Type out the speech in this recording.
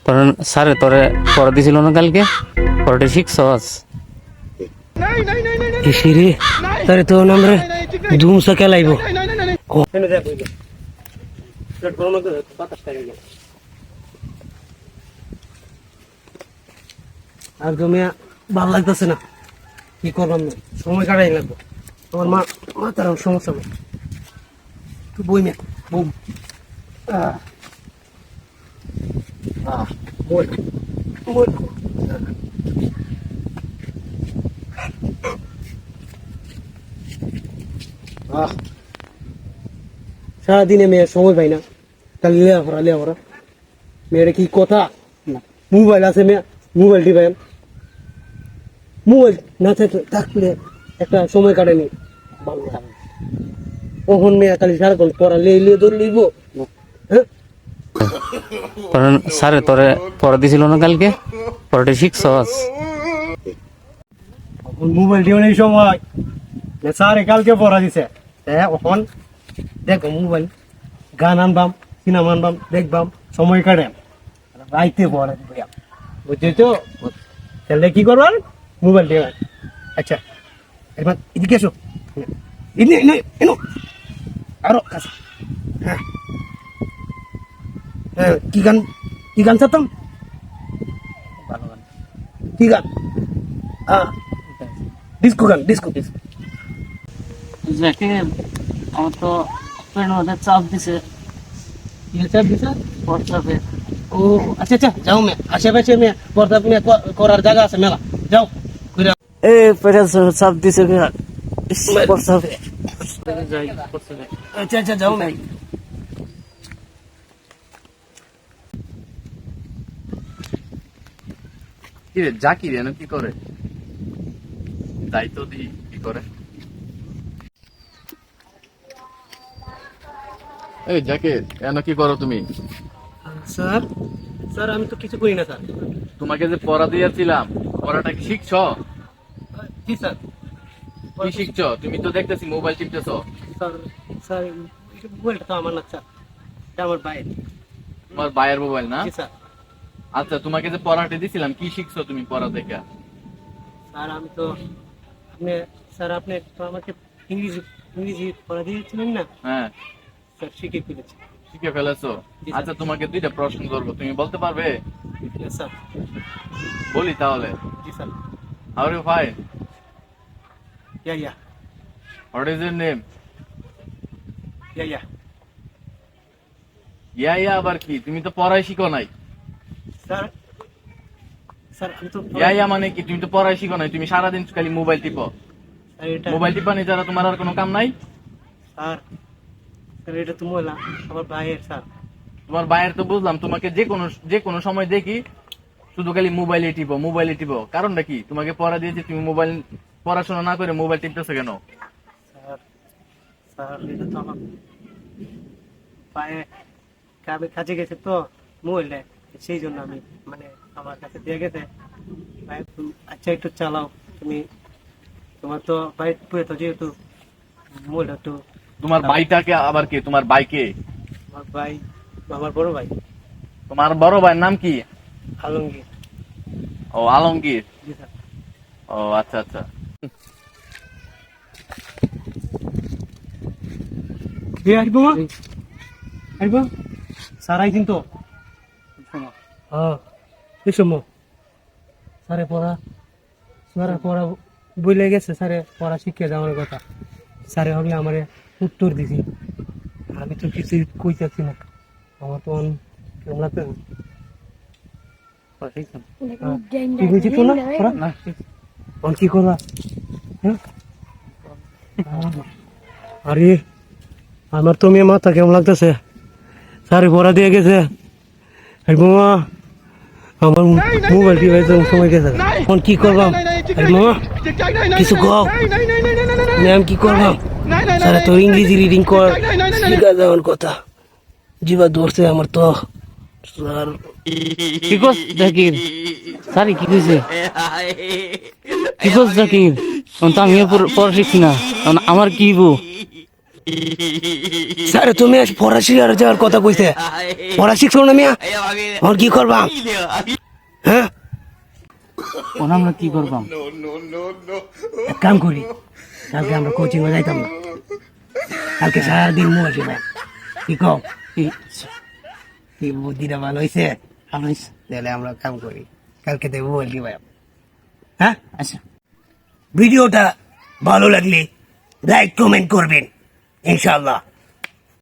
কারণ স্যারে তোরে পড়া দিছিল না কালকে, পড়াটা শিখছস? ইসিরে তারে তো নামরে দুমসা খেলাইব আর তুমি ভালো লাগতেছে না, কি করলাম না, সময় কাটাই লাগবো। তোমার মাথার সমস্যা নেই, তুই বই মে বুম বই বই সারাদিনে মেয়ের সময় পাই না, তাহলে লেখাপড়া মেয়ের কি কথা না, মোবাইল আছে মেয়ে, মোবাইল টিপাই, মোবাইল না থাকলে একটা সময় কাটেনি ভালো লাগে। কখন মেয়ে খালি সারাক্ষণ পড়া লিয়ে ধরে লিখব, হ্যাঁ কারণ স্যারে তোরে পড়া দিছিল না কালকে, পড়াটা শিখছস? মোবাইল টিও নেই সময়, স্যারে কালকে পড়া দিছে, এখন দেখো মোবাইল, গান আনবাম, সিনেমা আনবাম, দেখবাম, সময় কাটে রাইতে পড়া দিব, বুঝছি তো? তাহলে কি করবার, মোবাইল দিয়ে। আচ্ছা এবার এদিকে এসো, এনো আরো কাছে, হ্যাঁ হ্যাঁ, কি গান চাতাম, কি গান? ডিস্কো গান, ডিস্কো ডিস্কো। আমার তো মধ্যে চাপ দিছে। চাপ দিছে হোয়াটসঅ্যাপে। ও আচ্ছা আচ্ছা, যাও মেয়ে, আশেপাশে মেয়ে পর্দা করার জায়গা আছে মেলা, যাও এ চাপ দিছে হোয়াটসঅ্যাপে। আচ্ছা আচ্ছা, যাও মেয়ে। কি রে জাকির এনে কি করে? দায়িত্ব দি কি করে? এই জাকির এনে কি করো তুমি? স্যার স্যার আমি তো কিছু করি না স্যার। তোমাকে যে পড়া দিয়েছিলাম, পড়াটা কি শিখছো? জি স্যার। কি শিখছো? তুমি তো দেখতেছি মোবাইল টিপতেছো। স্যার স্যার মোবাইলটা তো আমার না স্যার, এটা আমার ভাইয়ের। তোমার ভাইয়ের মোবাইল না? জি স্যার। আচ্ছা তোমাকে যে পড়াটা দিছিলাম কি শিখছো তুমি পড়া থেকে? স্যার আমি তো আপনি তো আমাকে ইংরেজি ইংরেজি পড়া দিয়েছিলেন না হ্যাঁ স্যার, শিখে ফেলেছি। শিখে ফেলেছো? জি স্যার। আচ্ছা তোমাকে দুইটা প্রশ্ন করবো, তুমি বলতে পারবে? Yes, sir. বলি তাহলে। জি sir. How are you fine? Yeah What is your name? Yeah yeah আবার কি? তুমি তো পড়াই শিখো নাই। স্যার স্যার আমি তো ইয়া মানে কি? তুমি তো পড়াই শিখো নাই, তুমি সারাদিন খালি মোবাইল টিপো। স্যার এটা মোবাইল টিপানি ছাড়া তোমার আর কোনো কাম নাই? স্যার স্যার এটা তো মোবাইল আমার ভাইয়ের স্যার। তোমার ভাইয়ের তো বুঝলাম, তোমাকে যে কোনো সময় দেখি শুধু খালি মোবাইলে টিপো। কারণটা কি? তোমাকে পড়া দিয়েছি, তুমি মোবাইল পড়াশোনা না করে মোবাইল টিপতেছো কেন? স্যার স্যার এটা তো আমার পায়ে কাজে গেছে তো মোবাইলটা, সেই জন্য আমি মানে আমার কাছে দিয়ে গেছে। ভাই আচ্ছা একটু চালাও তুমি, তোমার তো বাইক পুয়ে তো যেহেতু মোবাইলটা একটু। তোমার ভাইটাকে আবার কে? তোমার ভাইকে? আমার ভাই আমার বড় ভাই তোমার বড় ভাইয়ের নাম কি? আলমগীর। ও আলমগীর। জি স্যার। ও আচ্ছা আচ্ছা। আসবো আসবো স্যার আইদিন তো, হ্যাঁ এই সময় স্যারে পড়া বইলে গেছে, স্যারে পড়া শিখে যাওয়ার কথা। স্যারে হবে আমার উত্তর দিছি, আমি তো কিছু কই চাচ্ছি না, আমার তো কেমন লাগতে কি বুঝি তো না কি করবা, হ্যাঁ? আরে আমার তো মেয়ে মাথা কেমন লাগতেছে, স্যারে পড়া দিয়ে গেছে। মামা আমার মোবাইল টিভাই সময় গেছে, এখন কি করবাম? মামা কিছু কও, আমি কি করবাম? স্যার তো ইংরেজি রিডিং কর শিখা যাওয়ার কথা, জিবা ধরছে আমার তো। স্যার কি কস জাকির? স্যার কি কইছে? কি কস জাকির? তো আমিও পড়া শিখছি না, আমার কি বউ? স্যার তুমি আজ ফরাসি আর যাওয়ার কথা কইছে পড়া শিখছো না মিয়া আর কি করবা হ্যাঁ কোন আমরা কি করবাম এক কাম করি কালকে আমরা কোচিং এ যাইতাম না কালকে সারাদিন মোবাইল টিপাই কি কও কি বুদ্ধিটা ভালো হয়েছে তাহলে আমরা কাম করি কালকে তো মোবাইল টিপাই হ্যাঁ আচ্ছা ভিডিওটা ভালো লাগলে লাইক কমেন্ট করবেন ইনশাআল্লাহ